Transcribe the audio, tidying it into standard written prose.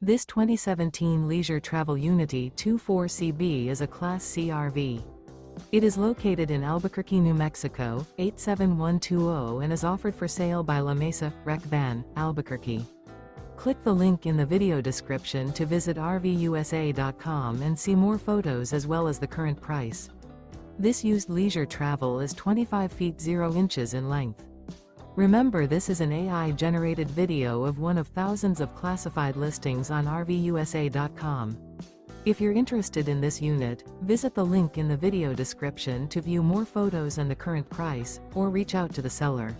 This 2017 Leisure Travel Unity 24CB is a Class C RV. It is located in Albuquerque, New Mexico, 87120 and is offered for sale by La Mesa, RecVan, Albuquerque. Click the link in the video description to visit RVUSA.com and see more photos as well as the current price. This used leisure travel is 25 feet 0 inches in length. Remember, this is an AI-generated video of one of thousands of classified listings on RVUSA.com. If you're interested in this unit, visit the link in the video description to view more photos and the current price, or reach out to the seller.